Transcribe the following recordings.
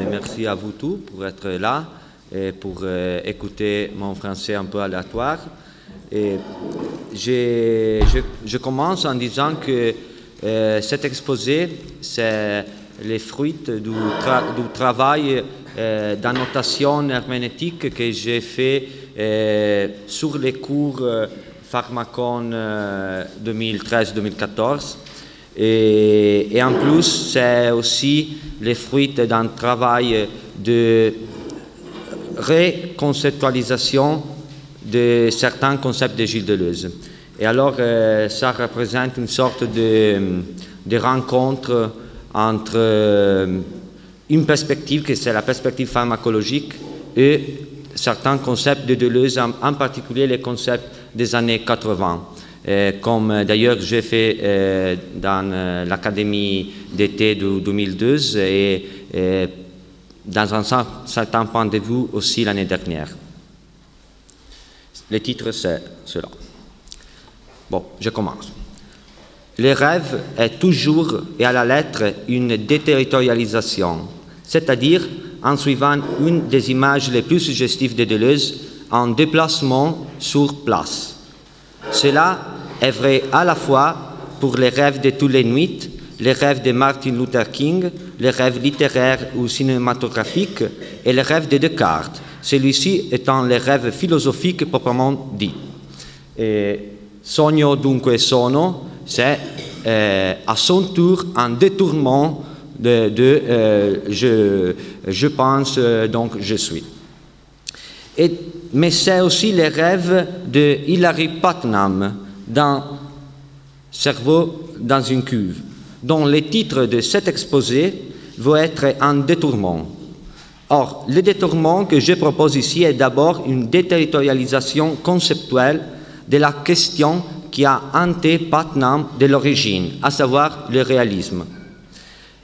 Merci à vous tous pour être là et pour écouter mon français un peu aléatoire. Et je commence en disant que cet exposé, c'est les fruits du travail d'annotation herméneutique que j'ai fait sur les cours Pharmacon 2013-2014. Et en plus, c'est aussi les fruits d'un travail de reconceptualisation de certains concepts de Gilles Deleuze. Et alors, ça représente une sorte de rencontre entre une perspective, que c'est la perspective pharmacologique, et certains concepts de Deleuze, en particulier les concepts des années 80. Comme d'ailleurs j'ai fait dans l'Académie d'été de 2012 et dans un certain point de vue aussi l'année dernière. Le titre, c'est cela. Bon, je commence. Le rêve est toujours et à la lettre une déterritorialisation, c'est-à-dire en suivant une des images les plus suggestives de Deleuze, en déplacement sur place. Cela est vrai à la fois pour les rêves de toutes les nuits, les rêves de Martin Luther King, les rêves littéraires ou cinématographiques et les rêves de Descartes, celui-ci étant les rêves philosophiques proprement dit. Sogno dunque sono, c'est à son tour un détournement je pense donc je suis. Mais c'est aussi les rêves de Hilary Putnam dans Cerveau dans une cuve, dont le titre de cet exposé va être un détournement. Or, le détournement que je propose ici est d'abord une déterritorialisation conceptuelle de la question qui a hanté Putnam de l'origine, à savoir le réalisme.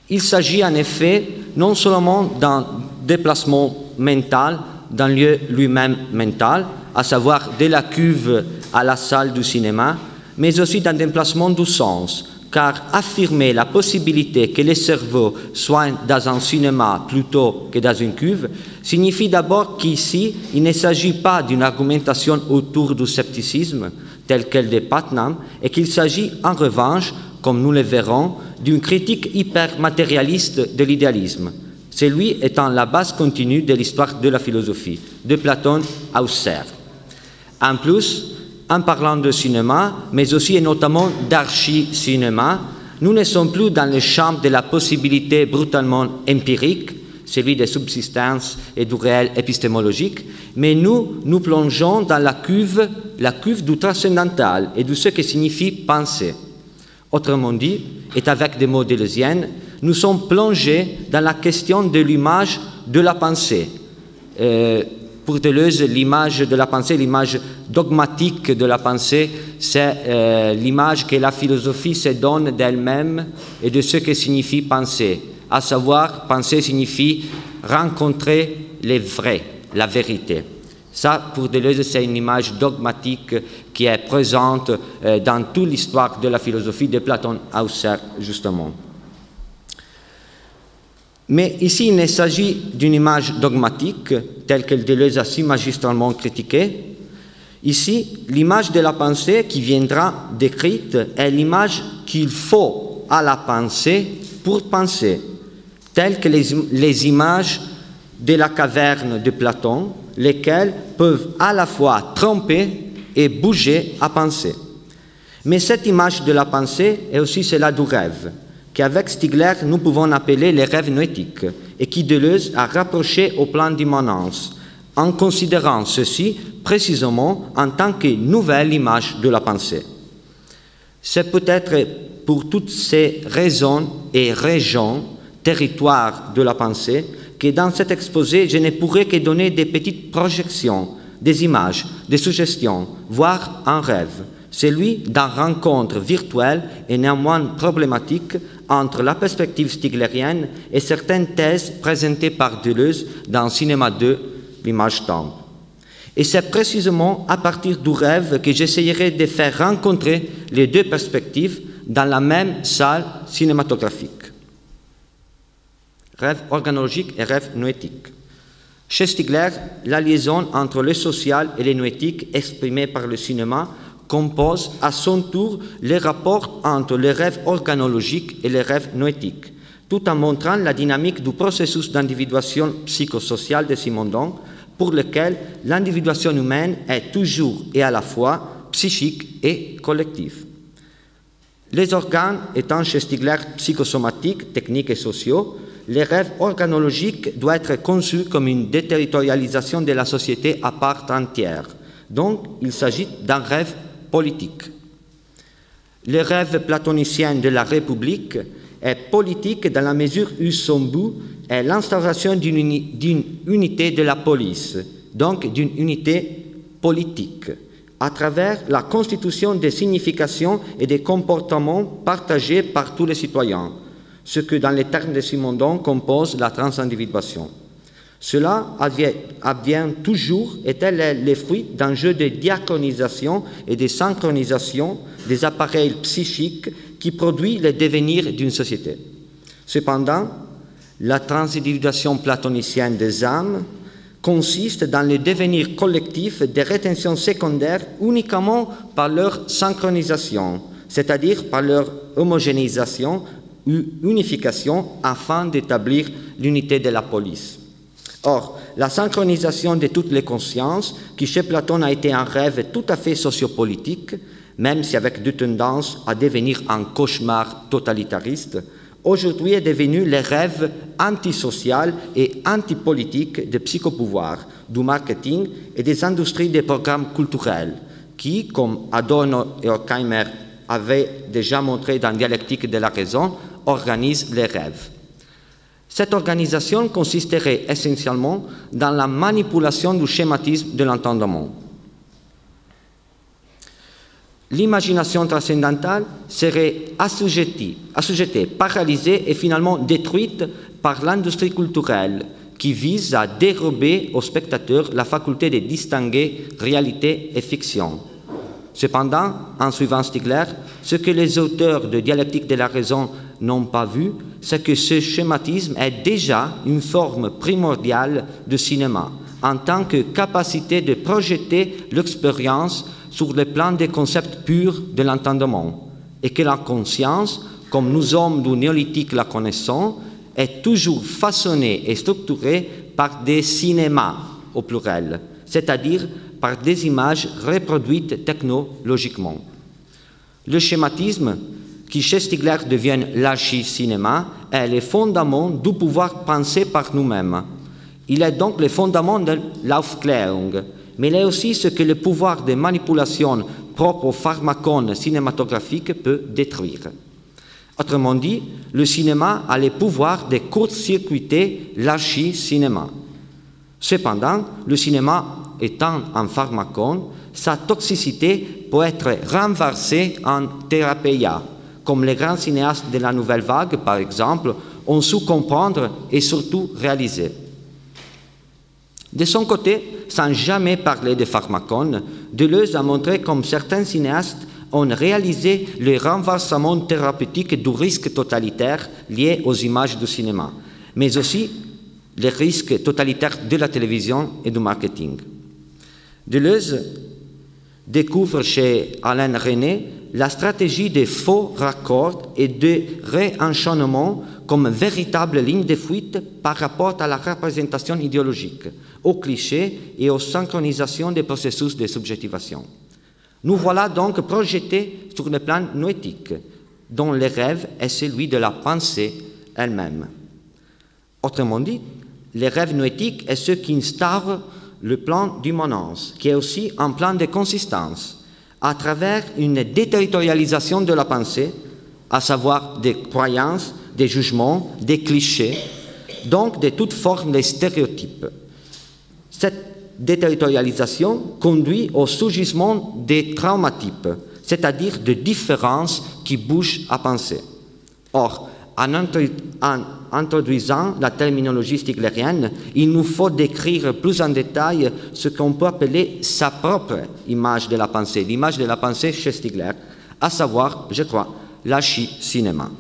Il s'agit en effet non seulement d'un déplacement mental, d'un lieu lui-même mental, à savoir de la cuve à la salle du cinéma, mais aussi d'un déplacement du sens, car affirmer la possibilité que le cerveau soit dans un cinéma plutôt que dans une cuve signifie d'abord qu'ici, il ne s'agit pas d'une argumentation autour du scepticisme, tel qu'elle de Putnam, et qu'il s'agit en revanche, comme nous le verrons, d'une critique hyper-matérialiste de l'idéalisme, celui étant la base continue de l'histoire de la philosophie, de Platon à Husserl. En plus, en parlant de cinéma, mais aussi et notamment d'archi-cinéma, nous ne sommes plus dans le champ de la possibilité brutalement empirique, celui des subsistances et du réel épistémologique, mais nous plongeons dans la cuve du transcendantal et de ce que signifie penser. Autrement dit, et avec des mots deleuziens, nous sommes plongés dans la question de l'image de la pensée. Pour Deleuze, l'image de la pensée, l'image dogmatique de la pensée, c'est l'image que la philosophie se donne d'elle-même et de ce que signifie penser. À savoir, penser signifie rencontrer les vrais, la vérité. Ça, pour Deleuze, c'est une image dogmatique qui est présente dans toute l'histoire de la philosophie de Platon à Husserl, justement. Mais ici, il ne s'agit d'une image dogmatique, telle que Deleuze a si magistralement critiquée. Ici, l'image de la pensée qui viendra décrite est l'image qu'il faut à la pensée pour penser, telles que les images de la caverne de Platon, lesquelles peuvent à la fois tromper et bouger à penser. Mais cette image de la pensée est aussi celle du rêve, qu'avec Stigler, nous pouvons appeler les rêves noétiques, et qui Deleuze a rapproché au plan d'immanence, en considérant ceci précisément en tant que nouvelle image de la pensée. C'est peut-être pour toutes ces raisons et régions, territoires de la pensée, que dans cet exposé, je ne pourrais que donner des petites projections, des images, des suggestions, voire un rêve, celui d'une rencontre virtuelle et néanmoins problématique entre la perspective stiglerienne et certaines thèses présentées par Deleuze dans Cinéma 2, l'image tombe. Et c'est précisément à partir du rêve que j'essayerai de faire rencontrer les deux perspectives dans la même salle cinématographique. Rêve organologique et rêve noétique. Chez Stigler, la liaison entre le social et le noétique exprimée par le cinéma compose à son tour les rapports entre les rêves organologiques et les rêves noétiques, tout en montrant la dynamique du processus d'individuation psychosociale de Simondon, pour lequel l'individuation humaine est toujours et à la fois psychique et collective. Les organes étant chez Stigler psychosomatiques, techniques et sociaux, les rêves organologiques doivent être conçus comme une déterritorialisation de la société à part entière. Donc, il s'agit d'un rêve politique. Le rêve platonicien de la République est politique dans la mesure où son but est l'instauration d'une unité de la police, donc d'une unité politique, à travers la constitution des significations et des comportements partagés par tous les citoyens, ce que dans les termes de Simondon compose la transindividuation. Cela advient toujours et tel est le fruit d'un jeu de diachronisation et de synchronisation des appareils psychiques qui produit le devenir d'une société. Cependant, la transindividuation platonicienne des âmes consiste dans le devenir collectif des rétentions secondaires uniquement par leur synchronisation, c'est-à-dire par leur homogénéisation ou unification afin d'établir l'unité de la police. Or, la synchronisation de toutes les consciences, qui chez Platon a été un rêve tout à fait sociopolitique, même si avec deux tendances à devenir un cauchemar totalitariste, aujourd'hui est devenu le rêve antisocial et antipolitique des psychopouvoirs, du marketing et des industries des programmes culturels, qui, comme Adorno et Horkheimer avaient déjà montré dans Dialectique de la raison, organisent les rêves. Cette organisation consisterait essentiellement dans la manipulation du schématisme de l'entendement. L'imagination transcendantale serait assujettie, paralysée et finalement détruite par l'industrie culturelle qui vise à dérober au spectateur la faculté de distinguer réalité et fiction. Cependant, en suivant Stigler, ce que les auteurs de Dialectique de la raison n'ont pas vu, c'est que ce schématisme est déjà une forme primordiale de cinéma, en tant que capacité de projeter l'expérience sur le plan des concepts purs de l'entendement, et que la conscience, comme nous hommes du néolithique la connaissons, est toujours façonnée et structurée par des cinémas, au pluriel, c'est-à-dire par des images reproduites technologiquement. Le schématisme, qui chez Stigler devient l'archi-cinéma, est le fondament du pouvoir penser par nous-mêmes. Il est donc le fondament de l'Aufklärung, mais il est aussi ce que le pouvoir de manipulation propre au pharmacone cinématographique peut détruire. Autrement dit, le cinéma a le pouvoir de court-circuiter l'archi-cinéma. Cependant, le cinéma étant un pharmacone, sa toxicité peut être renversée en thérapia, comme les grands cinéastes de la Nouvelle Vague, par exemple, ont su comprendre et surtout réaliser. De son côté, sans jamais parler de pharmacone, Deleuze a montré comme certains cinéastes ont réalisé le renversement thérapeutique du risque totalitaire lié aux images du cinéma, mais aussi les risques totalitaires de la télévision et du marketing. Deleuze découvre chez Alain René la stratégie des faux raccords et de réenchaînement comme véritable ligne de fuite par rapport à la représentation idéologique, aux clichés et aux synchronisations des processus de subjectivation. Nous voilà donc projetés sur le plan noétique, dont le rêve est celui de la pensée elle-même. Autrement dit, le rêve noétique est ce qui instaure le plan d'immanence, qui est aussi un plan de consistance, à travers une déterritorialisation de la pensée, à savoir des croyances, des jugements, des clichés, donc de toute forme de stéréotypes. Cette déterritorialisation conduit au surgissement des traumatypes, c'est-à-dire de différences qui bougent à penser. Or, En introduisant la terminologie stiglérienne, il nous faut décrire plus en détail ce qu'on peut appeler sa propre image de la pensée, l'image de la pensée chez Stigler, à savoir, je crois, l'archi-cinéma.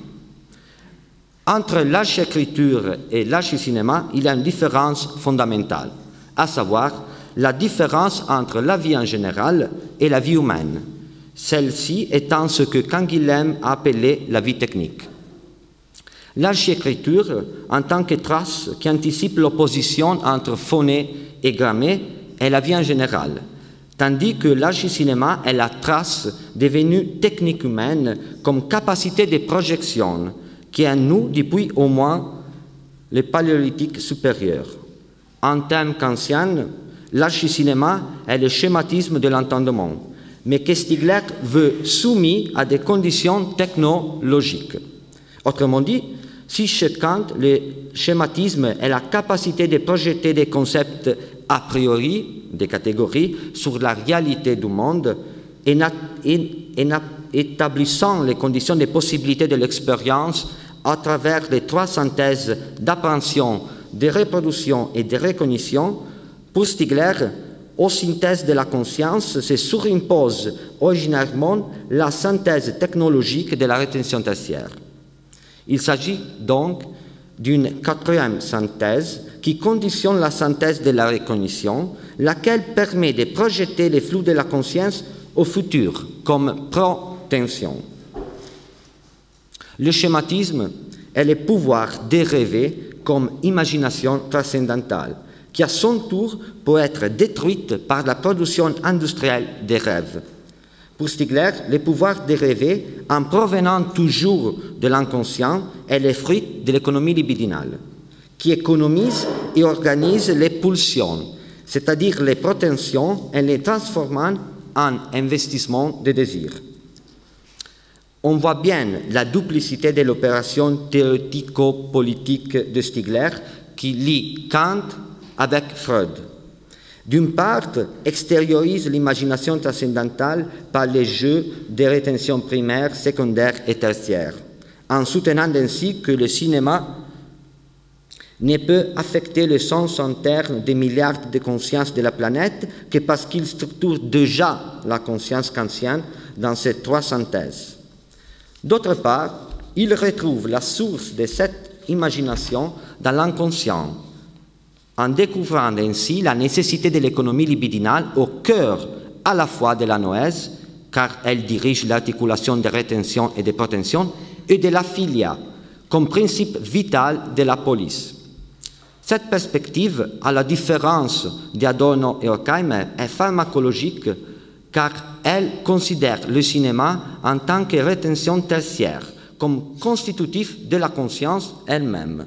Entre l'archi-écriture et l'archi-cinéma, il y a une différence fondamentale, à savoir la différence entre la vie en général et la vie humaine, celle-ci étant ce que Canguilhem a appelé la vie technique. L'archi-écriture, en tant que trace qui anticipe l'opposition entre phoné et grammé, est la vie en général, tandis que l'archi-cinéma est la trace devenue technique humaine comme capacité de projection qui est en nous depuis au moins le paléolithique supérieur. En termes kantiens, l'archi-cinéma est le schématisme de l'entendement, mais que Stigler veut soumis à des conditions technologiques. Autrement dit, si chez Kant, le schématisme est la capacité de projeter des concepts a priori, des catégories, sur la réalité du monde, établissant les conditions de possibilité de l'expérience à travers les trois synthèses d'appréhension, de reproduction et de recognition, pour Stigler, aux synthèses de la conscience se surimpose originairement la synthèse technologique de la rétention tertiaire. Il s'agit donc d'une quatrième synthèse qui conditionne la synthèse de la recognition, laquelle permet de projeter les flux de la conscience au futur comme protension. Le schématisme est le pouvoir de rêver comme imagination transcendantale, qui à son tour peut être détruite par la production industrielle des rêves. Pour Stigler, le pouvoir de rêver, en provenant toujours de l'inconscient, est le fruit de l'économie libidinale, qui économise et organise les pulsions, c'est-à-dire les prétentions, en les transformant en investissement de désir. On voit bien la duplicité de l'opération théorico-politique de Stigler qui lie Kant avec Freud. D'une part, extériorise l'imagination transcendantale par les jeux de rétention primaire, secondaire et tertiaire, en soutenant ainsi que le cinéma ne peut affecter le sens interne des milliards de consciences de la planète que parce qu'il structure déjà la conscience kantienne dans ces trois synthèses. D'autre part, il retrouve la source de cette imagination dans l'inconscient, en découvrant ainsi la nécessité de l'économie libidinale au cœur à la fois de la noèse, car elle dirige l'articulation de rétention et de protection, et de la philia, comme principe vital de la police. Cette perspective, à la différence d'Adorno et Horkheimer, est pharmacologique, car elle considère le cinéma en tant que rétention tertiaire, comme constitutif de la conscience elle-même.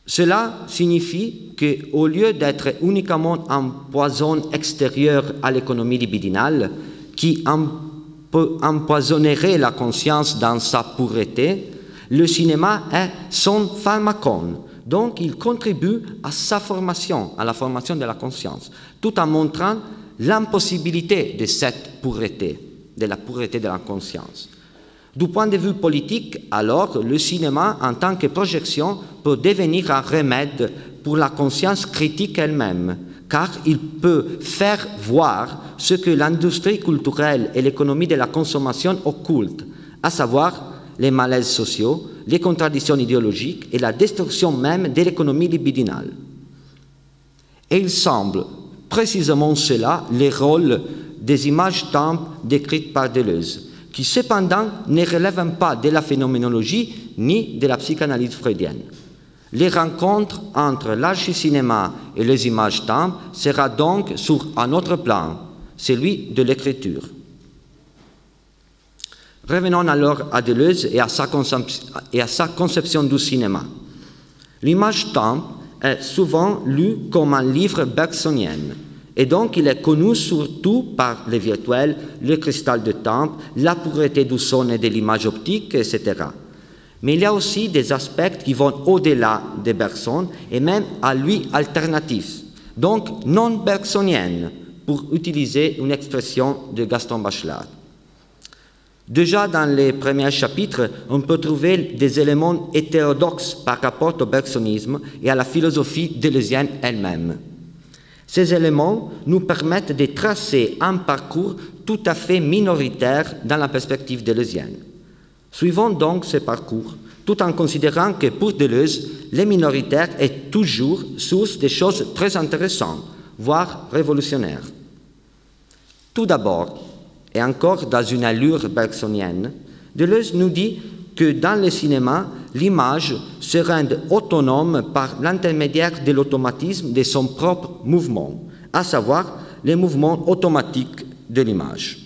Cela signifie qu'au lieu d'être uniquement un poison extérieur à l'économie libidinale, qui empoisonnerait la conscience dans sa pureté, le cinéma est son pharmacon. Donc, il contribue à sa formation, à la formation de la conscience, tout en montrant l'impossibilité de cette pureté, de la pureté de la conscience. Du point de vue politique, alors, le cinéma, en tant que projection, peut devenir un remède pour la conscience critique elle-même, car il peut faire voir ce que l'industrie culturelle et l'économie de la consommation occultent, à savoir les malaises sociaux, les contradictions idéologiques et la destruction même de l'économie libidinale. Et il semble précisément cela le rôle des images-temples décrites par Deleuze, qui cependant ne relèvent pas de la phénoménologie ni de la psychanalyse freudienne. Les rencontres entre l'archi-cinéma et les images-temples sera donc sur un autre plan, celui de l'écriture. Revenons alors à Deleuze et à sa conception du cinéma. L'image-temple est souvent lu comme un livre bergsonien, et donc il est connu surtout par le virtuel, le cristal de temple, la pureté du son et de l'image optique, etc. Mais il y a aussi des aspects qui vont au-delà de Bergson et même à lui alternatifs, donc non bergsoniennes, pour utiliser une expression de Gaston Bachelard. Déjà dans les premiers chapitres, on peut trouver des éléments hétérodoxes par rapport au bergsonisme et à la philosophie deleuzienne elle-même. Ces éléments nous permettent de tracer un parcours tout à fait minoritaire dans la perspective deleuzienne. Suivons donc ce parcours, tout en considérant que pour Deleuze, le minoritaire est toujours source de choses très intéressantes, voire révolutionnaires. Tout d'abord, et encore dans une allure bergsonienne, Deleuze nous dit que dans le cinéma, l'image se rend autonome par l'intermédiaire de l'automatisme de son propre mouvement, à savoir le mouvement automatique de l'image.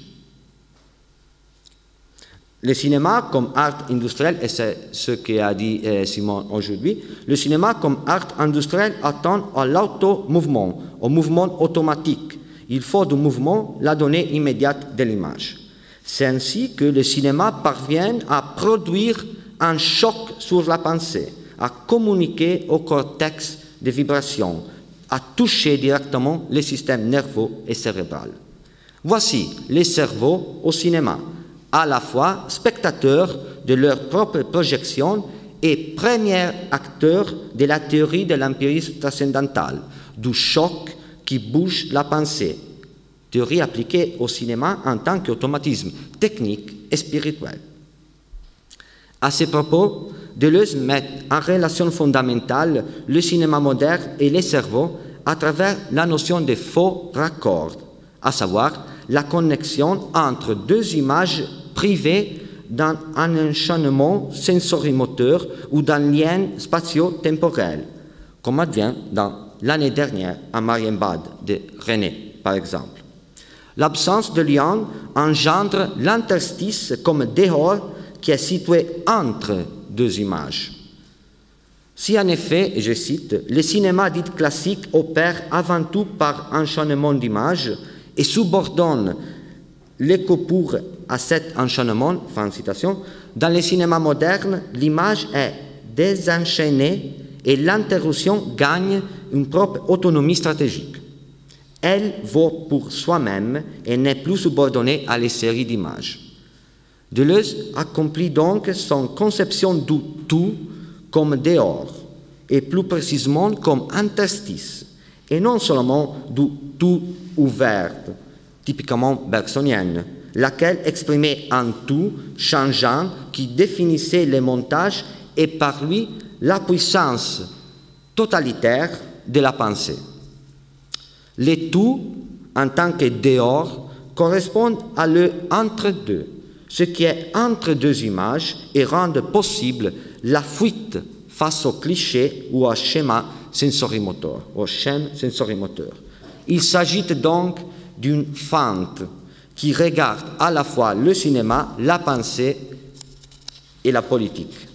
Le cinéma comme art industriel, et c'est ce qu'a dit Simon aujourd'hui, le cinéma comme art industriel attend à l'auto-mouvement, au mouvement automatique. Il faut du mouvement la donnée immédiate de l'image. C'est ainsi que le cinéma parvient à produire un choc sur la pensée, à communiquer au cortex des vibrations, à toucher directement le système nerveux et cérébral. Voici les cerveaux au cinéma, à la fois spectateurs de leur propre projection et premiers acteurs de la théorie de l'empirisme transcendantal, du choc qui bouge la pensée, théorie appliquée au cinéma en tant qu'automatisme technique et spirituel. À ce propos, Deleuze met en relation fondamentale le cinéma moderne et les cerveaux à travers la notion de faux raccord, à savoir la connexion entre deux images privées dans un enchaînement sensorimoteur ou d'un lien spatio-temporel, comme advient dans l'année dernière à Marienbad de René, par exemple. L'absence de lien engendre l'interstice comme dehors qui est situé entre deux images. Si en effet, et je cite, le cinéma dit classique opère avant tout par enchaînement d'images et subordonne l'éco-pour à cet enchaînement, fin de citation, dans le cinéma moderne, l'image est désenchaînée et l'interruption gagne une propre autonomie stratégique. Elle vaut pour soi-même et n'est plus subordonnée à les séries d'images. Deleuze accomplit donc son conception du tout comme dehors, et plus précisément comme interstice, et non seulement du tout ouvert, typiquement bergsonienne, laquelle exprimait un tout changeant qui définissait le montage et par lui la puissance totalitaire de la pensée. Le tout, en tant que dehors, correspond à le entre-deux, ce qui est entre deux images et rend possible la fuite face au cliché ou au schéma sensorimoteur. Il s'agit donc d'une fente qui regarde à la fois le cinéma, la pensée et la politique.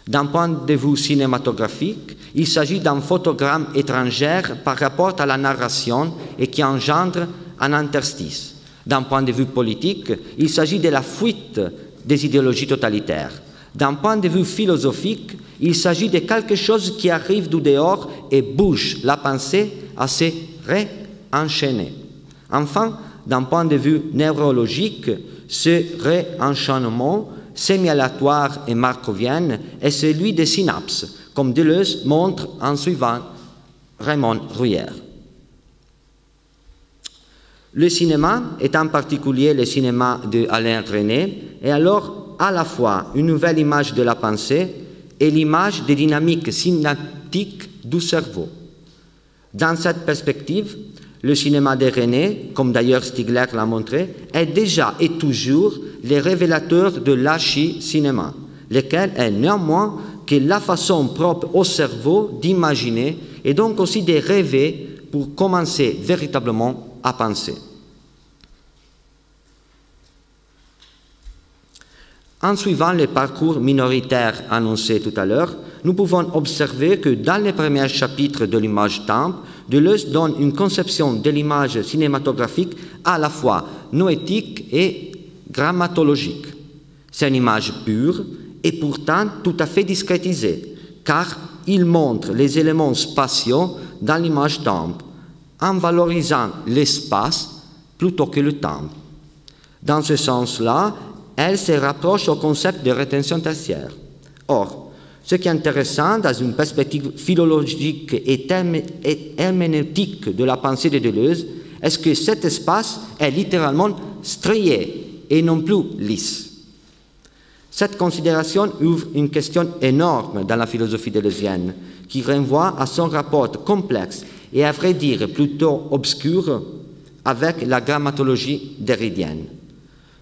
D'un point de vue cinématographique, il s'agit d'un photogramme étranger par rapport à la narration et qui engendre un interstice. D'un point de vue politique, il s'agit de la fuite des idéologies totalitaires. D'un point de vue philosophique, il s'agit de quelque chose qui arrive du dehors et bouge la pensée à se réenchaîner. Enfin, d'un point de vue neurologique, ce réenchaînement semi-aléatoire et markovien est celui des synapses, comme Deleuze montre en suivant Raymond Ruyère. Le cinéma, et en particulier le cinéma d'Alain René, est alors à la fois une nouvelle image de la pensée et l'image des dynamiques synaptiques du cerveau. Dans cette perspective, le cinéma de René, comme d'ailleurs Stigler l'a montré, est déjà et toujours le révélateur de l'archi-cinéma, lequel est néanmoins que la façon propre au cerveau d'imaginer et donc aussi de rêver pour commencer véritablement à penser. En suivant le parcours minoritaire annoncé tout à l'heure, nous pouvons observer que dans les premiers chapitres de l'image-temple, Deleuze donne une conception de l'image cinématographique à la fois noétique et grammatologique. C'est une image pure et pourtant tout à fait discrétisée, car il montre les éléments spatiaux dans l'image-temple, en valorisant l'espace plutôt que le temps. Dans ce sens-là, elle se rapproche au concept de rétention tertiaire. Or, ce qui est intéressant dans une perspective philologique et herméneutique de la pensée de Deleuze, est que cet espace est littéralement strié et non plus lisse. Cette considération ouvre une question énorme dans la philosophie deleuzienne, qui renvoie à son rapport complexe et à vrai dire plutôt obscur avec la grammatologie derridienne.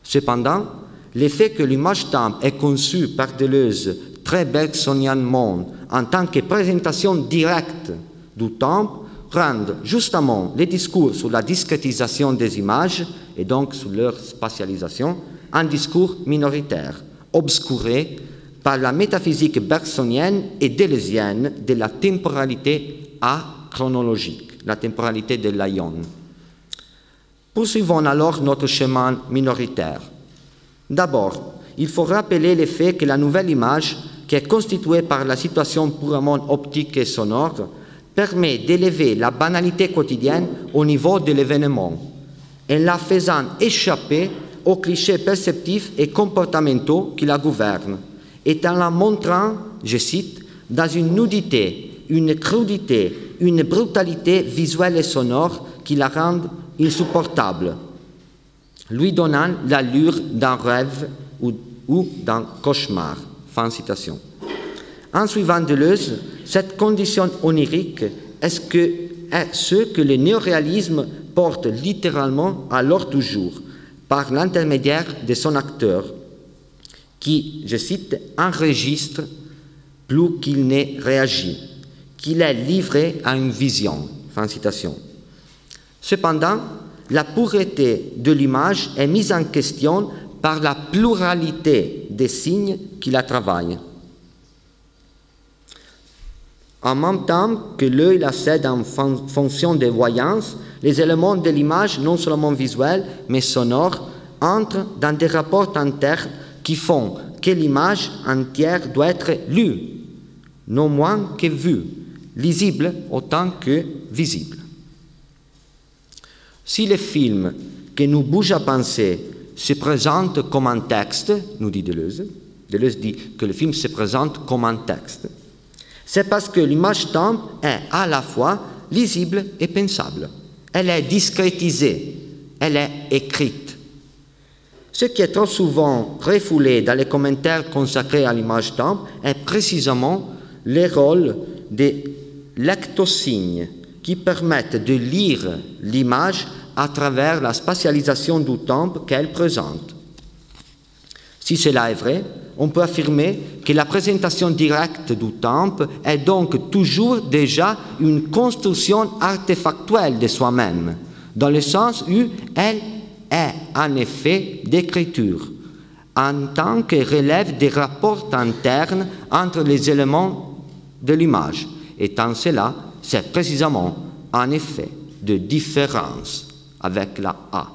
Cependant, le fait que l'image-temps est conçu par Deleuze très bergsonianement en tant que présentation directe du temps rend justement les discours sur la discrétisation des images et donc sur leur spatialisation un discours minoritaire, obscuré par la métaphysique bergsonienne et deleuzienne de la temporalité achronologique, la temporalité de l'aion. Poursuivons alors notre chemin minoritaire. D'abord, il faut rappeler le fait que la nouvelle image, qui est constituée par la situation purement optique et sonore, permet d'élever la banalité quotidienne au niveau de l'événement, en la faisant échapper aux clichés perceptifs et comportementaux qui la gouvernent, et en la montrant, je cite, dans une nudité, une crudité, une brutalité visuelle et sonore qui la rendent insupportable, lui donnant l'allure d'un rêve ou d'un cauchemar. Fin de citation. En suivant Deleuze, cette condition onirique est ce que le néoréalisme porte littéralement alors toujours, par l'intermédiaire de son acteur, qui, je cite, enregistre plus qu'il n'est réagi, qu'il est livré à une vision. Fin de citation. Cependant, la pureté de l'image est mise en question par la pluralité des signes qui la travaillent. En même temps que l'œil la cède en fonction des voyances, les éléments de l'image, non seulement visuels, mais sonores, entrent dans des rapports internes qui font que l'image entière doit être lue, non moins que vue, lisible autant que visible. Si le film que nous bouge à penser se présente comme un texte, nous dit Deleuze, Deleuze dit que le film se présente comme un texte, c'est parce que l'image-temps est à la fois lisible et pensable. Elle est discrétisée, elle est écrite. Ce qui est trop souvent refoulé dans les commentaires consacrés à l'image-temps est précisément le rôle des lectosignes qui permettent de lire l'image à travers la spatialisation du temps qu'elle présente. Si cela est vrai, on peut affirmer que la présentation directe du temps est donc toujours déjà une construction artefactuelle de soi-même, dans le sens où elle est en effet d'écriture, en tant que relève des rapports internes entre les éléments de l'image. Et en cela, c'est précisément un effet de différence avec la A.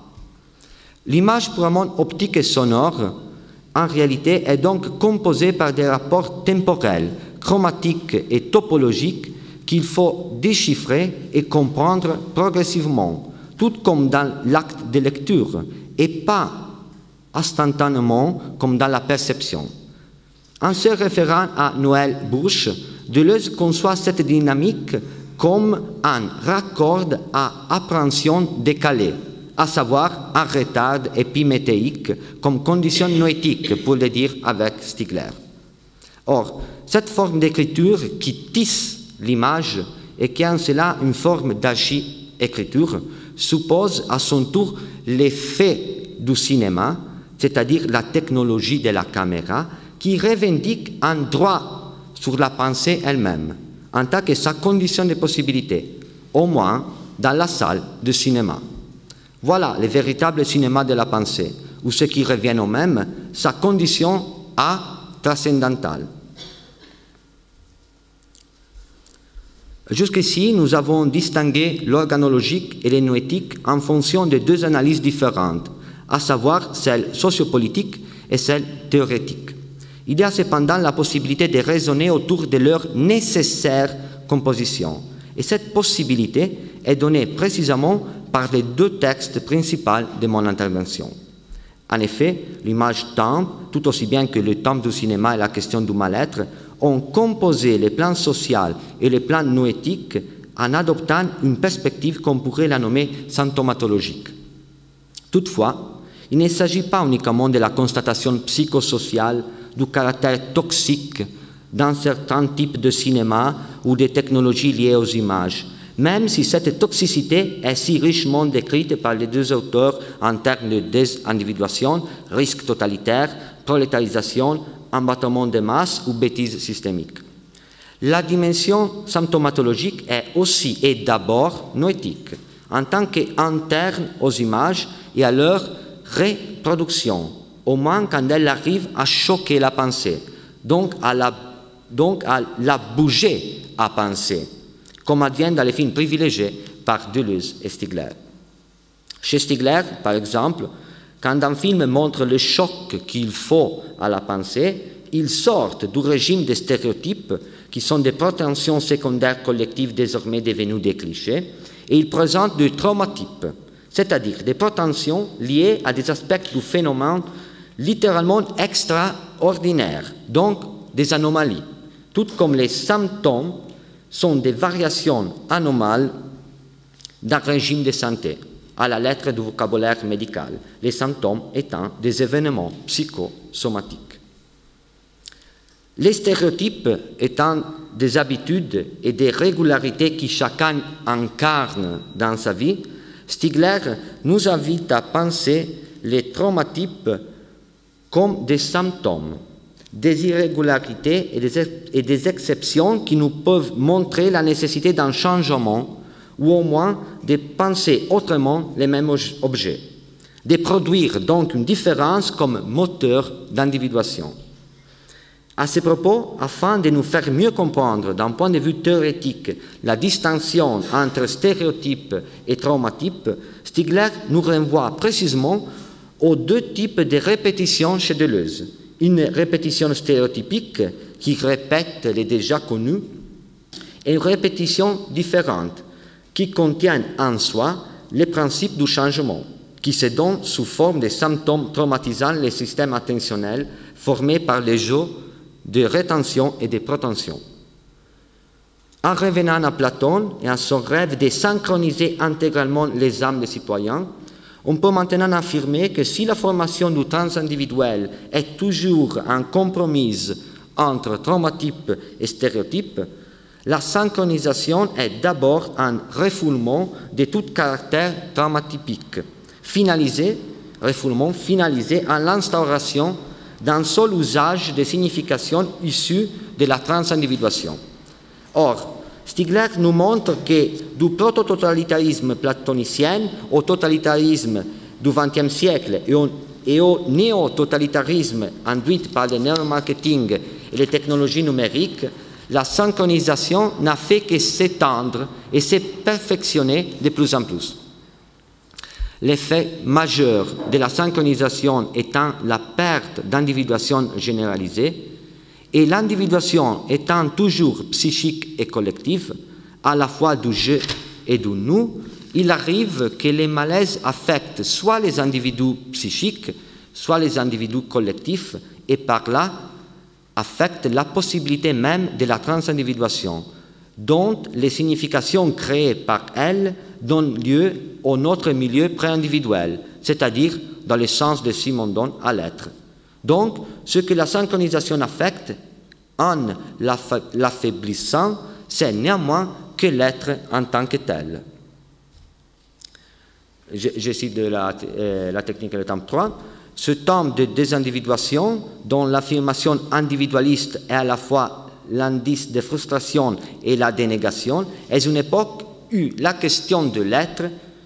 L'image purement optique et sonore, en réalité, est donc composée par des rapports temporels, chromatiques et topologiques qu'il faut déchiffrer et comprendre progressivement, tout comme dans l'acte de lecture, et pas instantanément comme dans la perception. En se référant à Noël Bourges, Deleuze conçoit cette dynamique comme un raccord à appréhension décalée, à savoir un retard épiméthéique comme condition noétique, pour le dire avec Stigler. Or, cette forme d'écriture qui tisse l'image et qui a en cela une forme d'archi-écriture suppose à son tour l'effet du cinéma, c'est-à-dire la technologie de la caméra, qui revendique un droit sur la pensée elle-même, en tant que sa condition de possibilité, au moins dans la salle de cinéma. Voilà le véritable cinéma de la pensée, ou ce qui revient au même, sa condition transcendantale. Jusqu'ici, nous avons distingué l'organologique et le noétique en fonction de deux analyses différentes, à savoir celle sociopolitique et celle théorétique. Il y a cependant la possibilité de raisonner autour de leur nécessaire composition, et cette possibilité est donnée précisément par les deux textes principaux de mon intervention. En effet, l'image temple, tout aussi bien que le temple du cinéma et la question du mal-être, ont composé les plans sociaux et les plans noétiques en adoptant une perspective qu'on pourrait la nommer symptomatologique. Toutefois, il ne s'agit pas uniquement de la constatation psychosociale du caractère toxique dans certains types de cinéma ou de technologies liées aux images, même si cette toxicité est si richement décrite par les deux auteurs en termes de désindividuation, risque totalitaire, prolétarisation, abattement de masse ou bêtise systémique. La symptomatologique est aussi et d'abord noétique, en tant qu'interne aux images et à leur reproduction, au moins quand elle arrive à choquer la pensée, donc à la bouger à penser, comme advient dans les films privilégiés par Deleuze et Stigler. Chez Stigler, par exemple, quand un film montre le choc qu'il faut à la pensée, il sort du régime des stéréotypes qui sont des prétentions secondaires collectives désormais devenues des clichés, et il présente des traumatypes, c'est-à-dire des prétentions liées à des aspects du phénomène littéralement extraordinaires, donc des anomalies, tout comme les symptômes sont des variations anomales d'un régime de santé, à la lettre du vocabulaire médical, les symptômes étant des événements psychosomatiques. Les stéréotypes étant des habitudes et des régularités qui chacun incarne dans sa vie, Stigler nous invite à penser les traumatypes comme des symptômes, des irrégularités et des exceptions qui nous peuvent montrer la nécessité d'un changement ou au moins de penser autrement les mêmes objets, de produire donc une différence comme moteur d'individuation. À ce propos, afin de nous faire mieux comprendre d'un point de vue théorique la distinction entre stéréotypes et traumatypes, Stigler nous renvoie précisément aux deux types de répétitions chez Deleuze. Une répétition stéréotypique qui répète les déjà connus et une répétition différente qui contient en soi les principes du changement, qui se donnent sous forme de symptômes traumatisant les systèmes attentionnels formés par les jeux de rétention et de protention. En revenant à Platon et à son rêve de synchroniser intégralement les âmes des citoyens, on peut maintenant affirmer que si la formation du transindividuel est toujours un compromis entre traumatypes et stéréotypes, la synchronisation est d'abord un refoulement de tout caractère traumatypique, refoulement finalisé en l'instauration d'un seul usage des significations issues de la transindividuation. Or, Stigler nous montre que du proto-totalitarisme platonicien au totalitarisme du XXe siècle et au néo-totalitarisme induit par le neuromarketing et les technologies numériques, la synchronisation n'a fait que s'étendre et se perfectionner de plus en plus. L'effet majeur de la synchronisation étant la perte d'individuation généralisée, et l'individuation étant toujours psychique et collective, à la fois du je et du nous, il arrive que les malaises affectent soit les individus psychiques, soit les individus collectifs, et par là affectent la possibilité même de la transindividuation, dont les significations créées par elles donnent lieu au notre milieu pré-individuel, c'est-à-dire dans le sens de Simondon à l'être. Donc, ce que la synchronisation affecte, en l'affaiblissant, c'est néanmoins que l'être en tant que tel. Je cite de la technique de temps 3. Ce temps de désindividuation, dont l'affirmation individualiste est à la fois l'indice de frustration et la dénégation, est une époque où la question de l'être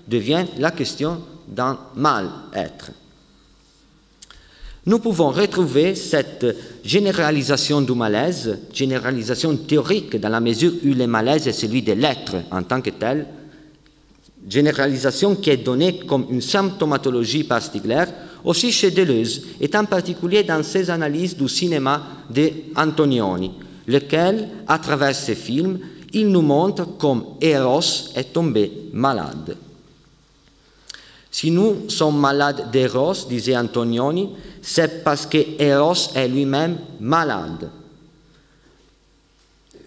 devient la question d'un mal-être. Nous pouvons retrouver cette généralisation du malaise, généralisation théorique dans la mesure où le malaise est celui de l'être en tant que tel, généralisation qui est donnée comme une symptomatologie par Stigler, aussi chez Deleuze, et en particulier dans ses analyses du cinéma d'Antonioni, lequel, à travers ses films, il nous montre comme Eros est tombé malade. Si nous sommes malades d'Eros, disait Antonioni, c'est parce que Eros est lui-même malade.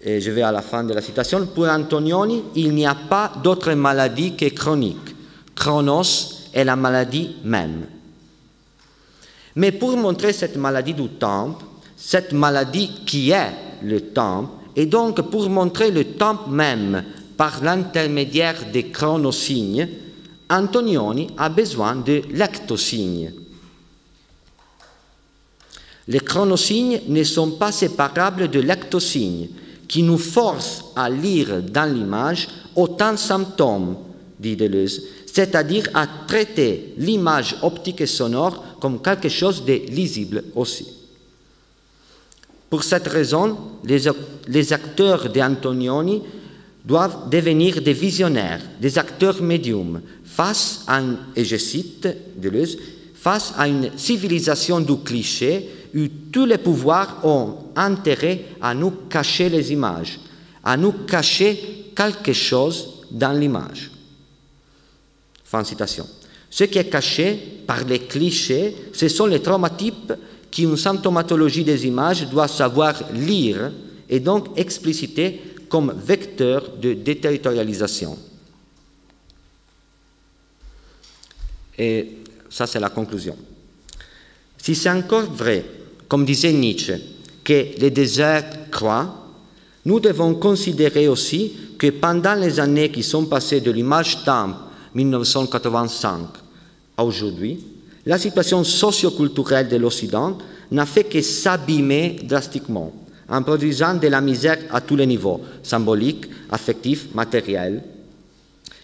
Et je vais à la fin de la citation. Pour Antonioni, il n'y a pas d'autre maladie que chronique. Chronos est la maladie même. Mais pour montrer cette maladie du temps, cette maladie qui est le temps, et donc pour montrer le temps même par l'intermédiaire des chronosignes, Antonioni a besoin de lectosignes. Les chronosignes ne sont pas séparables de lectosignes, qui nous forcent à lire dans l'image autant de symptômes, dit Deleuze, c'est-à-dire à traiter l'image optique et sonore comme quelque chose de lisible aussi. Pour cette raison, les acteurs d'Antonioni doivent devenir des visionnaires, des acteurs médiums, face à et je cite Deleuze, face à une civilisation du cliché où tous les pouvoirs ont intérêt à nous cacher les images, à nous cacher quelque chose dans l'image. Fin de citation. Ce qui est caché par les clichés, ce sont les traumatypes qu'une symptomatologie des images doit savoir lire et donc expliciter comme vecteur de déterritorialisation. Et ça, c'est la conclusion. Si c'est encore vrai, comme disait Nietzsche, que le désert croît, nous devons considérer aussi que pendant les années qui sont passées de l'image temps 1985 à aujourd'hui, la situation socio-culturelle de l'Occident n'a fait que s'abîmer drastiquement, en produisant de la misère à tous les niveaux, symbolique, affectif, matériel,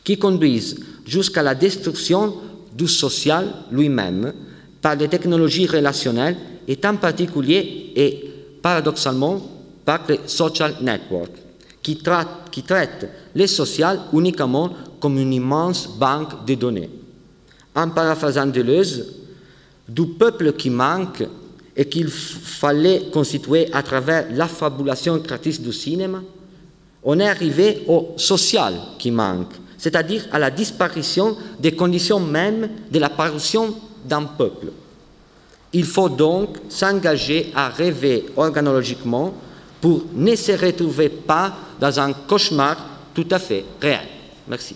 qui conduisent jusqu'à la destruction du social lui-même par les technologies relationnelles et en particulier et paradoxalement par les social networks qui traitent les social uniquement comme une immense banque de données. En paraphrasant Deleuze, du peuple qui manque et qu'il fallait constituer à travers l'affabulation créatrice du cinéma, on est arrivé au social qui manque, c'est-à-dire à la disparition des conditions mêmes de l'apparition d'un peuple. Il faut donc s'engager à rêver organologiquement pour ne se retrouver pas dans un cauchemar tout à fait réel. Merci.